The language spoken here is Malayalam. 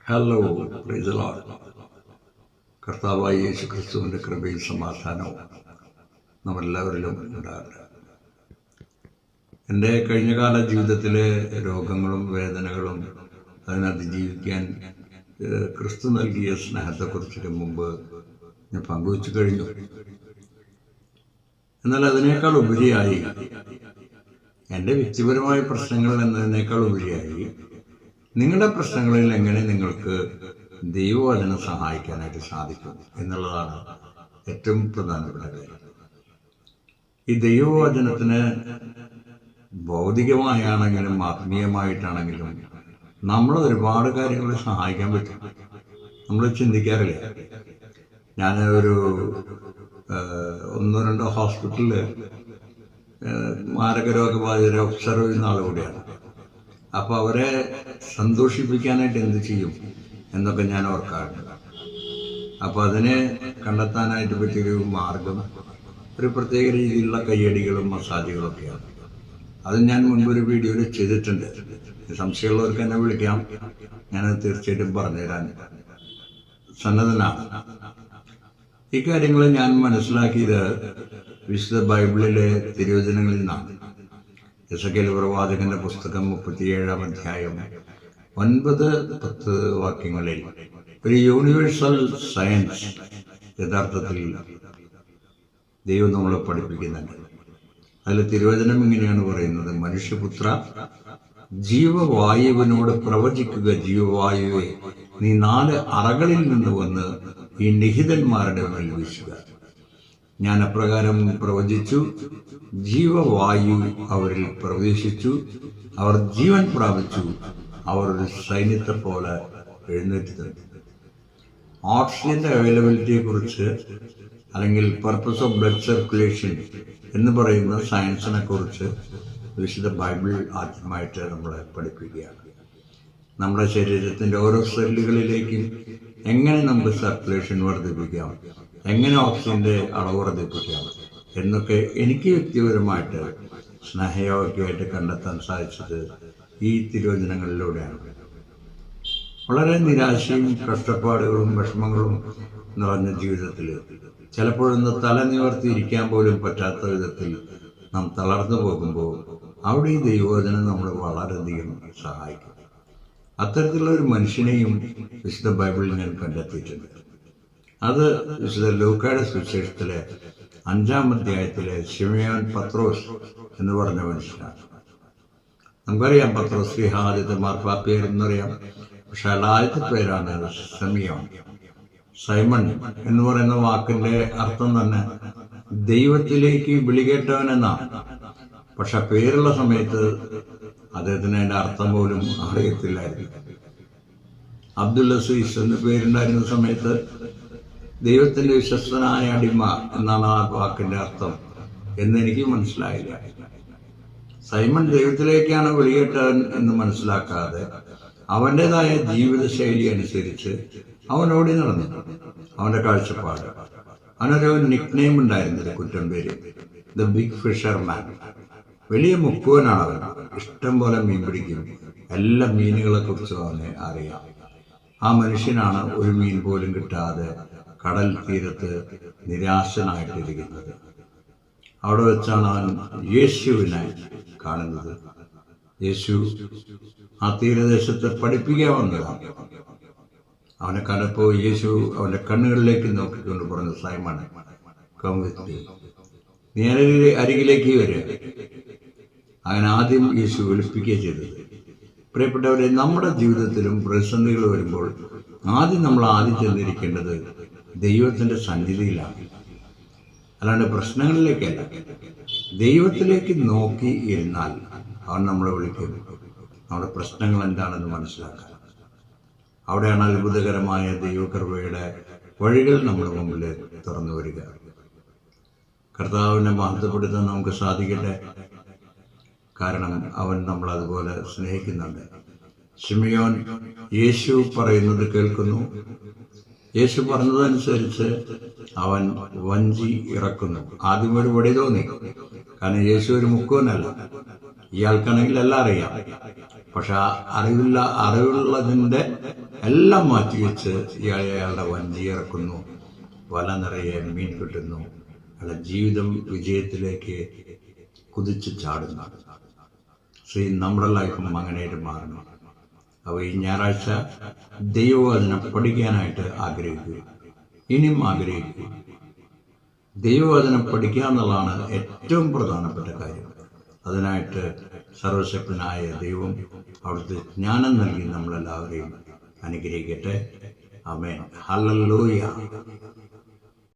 Hello, praise the Lord. കർത്താവായ യേശു ക്രിസ്തുവിൻ്റെ കൃപയും സമാധാനവും നമ്മളെല്ലാവരിലും ഉണ്ടാകട്ടെ. എൻ്റെ കഴിഞ്ഞകാല ജീവിതത്തിലെ രോഗങ്ങളും വേദനകളും അതിനതിജീവിക്കാൻ ക്രിസ്തു നൽകിയ സ്നേഹത്തെക്കുറിച്ചൊക്കെ മുമ്പ് ഞാൻ പങ്കുവച്ചു കഴിഞ്ഞു. എന്നാൽ അതിനേക്കാൾ ഉപരിയായി എൻ്റെ വ്യക്തിപരമായ പ്രശ്നങ്ങൾ എന്നതിനേക്കാൾ ഉപരിയായി നിങ്ങളുടെ പ്രശ്നങ്ങളിൽ എങ്ങനെ നിങ്ങൾക്ക് ദൈവവചനം സഹായിക്കാനായിട്ട് സാധിക്കും എന്നുള്ളതാണ് ഏറ്റവും പ്രധാനപ്പെട്ട കാര്യം. ഈ ദൈവവചനത്തിന് ഭൗതികമായാണെങ്കിലും ആത്മീയമായിട്ടാണെങ്കിലും നമ്മൾ ഒരുപാട് കാര്യങ്ങൾ സഹായിക്കാൻ പറ്റും. നമ്മൾ ചിന്തിക്കാറില്ല. ഞാൻ ഒരു ഒന്നോ രണ്ടോ ഹോസ്പിറ്റലിൽ മാരകരോഗബാധിതരെ ഒബ്സർവ് ചെയ്യുന്ന ആൾ കൂടിയാണ്. അപ്പോൾ അവരെ സന്തോഷിപ്പിക്കാനായിട്ട് എന്ത് ചെയ്യും എന്നൊക്കെ ഞാൻ ഓർക്കാറുണ്ട്. അപ്പോൾ അതിനെ കണ്ടെത്താനായിട്ട് പറ്റിയൊരു മാർഗം ഒരു പ്രത്യേക രീതിയിലുള്ള കയ്യടികളും മസാജുകളൊക്കെയാണ്. അത് ഞാൻ മുൻപൊരു വീഡിയോയിൽ ചെയ്തിട്ടുണ്ട്. സംശയമുള്ളവർക്ക് എന്നെ വിളിക്കാം, ഞാനത് തീർച്ചയായിട്ടും പറഞ്ഞുതരാൻ സന്നദ്ധനാണ്. ഈ കാര്യങ്ങൾ ഞാൻ മനസ്സിലാക്കിയത് വിശുദ്ധ ബൈബിളിലെ തിരുവചനങ്ങളിൽ നിന്നാണ്. എസെക്കിയേൽ പ്രവാചകന്റെ പുസ്തകം 37-ാം അധ്യായം 9-10 വാക്യങ്ങളിൽ ഒരു യൂണിവേഴ്സൽ സയൻസ് യഥാർത്ഥത്തിൽ ദൈവം നമ്മളെ പഠിപ്പിക്കുന്നുണ്ട്. അതിൽ തിരുവചനം ഇങ്ങനെയാണ് പറയുന്നത്: മനുഷ്യപുത്ര, ജീവവായുവിനോട് പ്രവചിക്കുക, ജീവവായുവെ, നീ 4 അറകളിൽ നിന്ന് വന്ന് ഈ നിഹിതന്മാരുടെ മേൽ വീശുക. ഞാൻ അപ്രകാരം പ്രവചിച്ചു, ജീവവായു അവരിൽ പ്രവേശിച്ചു, അവർ ജീവൻ പ്രാപിച്ചു, അവർ ഒരു സൈന്യത്തെ പോലെ എഴുന്നേറ്റ് നിന്നു. ഓക്സിജന്റെ അവൈലബിലിറ്റിയെ കുറിച്ച് അല്ലെങ്കിൽ പർപ്പസ് ഓഫ് ബ്ലഡ് സർക്കുലേഷൻ എന്ന് പറയുന്ന സയൻസിനെ കുറിച്ച് വിശുദ്ധ ബൈബിൾ ആദ്യമായിട്ട് നമ്മളെ പഠിപ്പിക്കുകയാണ്. നമ്മുടെ ശരീരത്തിൻ്റെ ഓരോ സെല്ലുകളിലേക്കും എങ്ങനെ നമുക്ക് സർക്കുലേഷൻ വർദ്ധിപ്പിക്കാം, എങ്ങനെ ഓക്സിജന്റെ അളവ് വർദ്ധിപ്പിക്കാം എന്നൊക്കെ എനിക്ക് വ്യക്തിപരമായിട്ട് സ്നേഹയോഗ്യമായിട്ട് കണ്ടെത്താൻ സാധിച്ചത് ഈ തിരുവചനങ്ങളിലൂടെയാണ്. വളരെ നിരാശയും കഷ്ടപ്പാടുകളും വിഷമങ്ങളും നിറഞ്ഞ ജീവിതത്തിൽ ചിലപ്പോഴൊന്ന് തല നിവർത്തിയിരിക്കാൻ പോലും പറ്റാത്ത വിധത്തിൽ നാം തളർന്നു പോകുമ്പോൾ അവിടെ ഈ ദൈവവചനം നമ്മളെ വളരെയധികം സഹായിക്കും. അത്തരത്തിലുള്ള ഒരു മനുഷ്യനെയും വിശുദ്ധ ബൈബിളിൽ ഞാൻ കണ്ടെത്തിയിട്ടുണ്ട്. അത് വിശുദ്ധ ലൂക്കായുടെ സുവിശേഷത്തിലെ 5-ാം അധ്യായത്തിലെ ശിമയോൻ പത്രോസ് എന്ന് പറഞ്ഞ മനുഷ്യനാണ്. നമുക്കറിയാം, പത്രോസ് ശ്ലീഹ ആദ്യത്തെ മാർപ്പാപ്പയെന്നറിയാം. പക്ഷെ ആദ്യത്തെ പേരാണ് ശിമയോൻ. സൈമൺ എന്ന് പറയുന്ന വാക്കിന്റെ അർത്ഥം തന്നെ ദൈവത്തിലേക്ക് വിളികേട്ടവൻ എന്നാണ്. പക്ഷെ പേരുള്ള സമയത്ത് അദ്ദേഹത്തിന് അതിന്റെ അർത്ഥം പോലും അറിയത്തില്ലായിരുന്നു. അബ്ദുൽ അസീസ് എന്ന് പേരുണ്ടായിരുന്ന സമയത്ത് ദൈവത്തിന്റെ വിശ്വസ്തനായ അടിമ എന്നാണ് ആ വാക്കിന്റെ അർത്ഥം എന്നെനിക്ക് മനസ്സിലായില്ല. സൈമൺ ദൈവത്തിലേക്കാണ് വിളികേട്ടവൻ എന്ന് മനസ്സിലാക്കാതെ അവൻ്റെതായ ജീവിതശൈലി അനുസരിച്ച് അവൻ ഓടി നടന്നു. അവന്റെ കാഴ്ചപ്പാട്, അവനൊരു നിക്നെയിം ഉണ്ടായിരുന്നില്ല, കുറ്റം പേര്, ദ ബിഗ് ഫിഷർമാൻ. വലിയ മുക്കുവനാണ് അവൻ. ഇഷ്ടം പോലെ മീൻ പിടിക്കും. എല്ലാ മീനുകളെ കുറിച്ചും അവനെ അറിയാം. ആ മനുഷ്യനാണ് ഒരു മീൻ പോലും കിട്ടാതെ കടൽ തീരത്ത് നിരാശനായിട്ടിരിക്കുന്നത്. അവിടെ വെച്ചാണ് അവൻ യേശുവിനെ കാണുന്നത്. യേശു ആ തീരദേശത്ത് പഠിപ്പിക്കാൻ വന്നതാണ്. അവനെ കണ്ടപ്പോൾ യേശു അവന്റെ കണ്ണുകളിലേക്ക് നോക്കിക്കൊണ്ട് പറഞ്ഞു, സൈമൺ, കം വിത്ത് മീ, നീ അരികിലേക്ക് വരിക. അങ്ങനെ ആദ്യം യേശു വിളിപ്പിക്കുക ചെയ്തത്. പ്രിയപ്പെട്ടവരെ, നമ്മുടെ ജീവിതത്തിലും പ്രതിസന്ധികൾ വരുമ്പോൾ ആദ്യം ചെന്നിരിക്കേണ്ടത് ദൈവത്തിന്റെ സന്നിധിയിലാണ്, അല്ലാണ്ട് പ്രശ്നങ്ങളിലേക്കല്ല. ദൈവത്തിലേക്ക് നോക്കി ഇരുന്നാൽ അവൻ നമ്മളെ വിളിക്കും. നമ്മുടെ പ്രശ്നങ്ങൾ എന്താണെന്ന് മനസ്സിലാക്കാൻ അവിടെയാണ് അത്ഭുതകരമായ ദൈവകൃപയുടെ വഴികൾ നമ്മുടെ മുമ്പിൽ തുറന്നു വരിക. കർത്താവിനെ മഹത്വപ്പെടുത്താൻ നമുക്ക് സാധിക്കട്ടെ. കാരണം അവൻ നമ്മളതുപോലെ സ്നേഹിക്കുന്നുണ്ട്. ശിമയോൻ യേശു പറയുന്നത് കേൾക്കുന്നു. യേശു പറഞ്ഞതനുസരിച്ച് അവൻ വഞ്ചി ഇറക്കുന്നു. ആദ്യം ഒരു വടി തോന്നി, കാരണം യേശു ഒരു മുക്കുവനല്ല. ഇയാൾക്കാണെങ്കിൽ എല്ലാം അറിയാം. പക്ഷെ അറിവുള്ളതിൻ്റെ എല്ലാം മാറ്റിവെച്ച് അയാളുടെ വഞ്ചി ഇറക്കുന്നു, വല നിറയെ മീൻ കിട്ടുന്നു, അയാളുടെ ജീവിതം വിജയത്തിലേക്ക് കുതിച്ച് ചാടുന്നു. നമ്മുടെ ലൈഫും അങ്ങനെയായിട്ട് മാറണം. അപ്പോൾ ഈ ഞായറാഴ്ച ദൈവവചനം പഠിക്കാനായിട്ട് ആഗ്രഹിക്കുക, ഇനിയും ആഗ്രഹിക്കുക. ദൈവവചനം പഠിക്കുക എന്നുള്ളതാണ് ഏറ്റവും പ്രധാനപ്പെട്ട കാര്യം. അതിനായിട്ട് സർവശക്തനായ ദൈവം അവിടുത്തെ ജ്ഞാനം നൽകി നമ്മളെല്ലാവരെയും അനുഗ്രഹിക്കട്ടെ. ആമേൻ. ഹല്ലേലൂയ.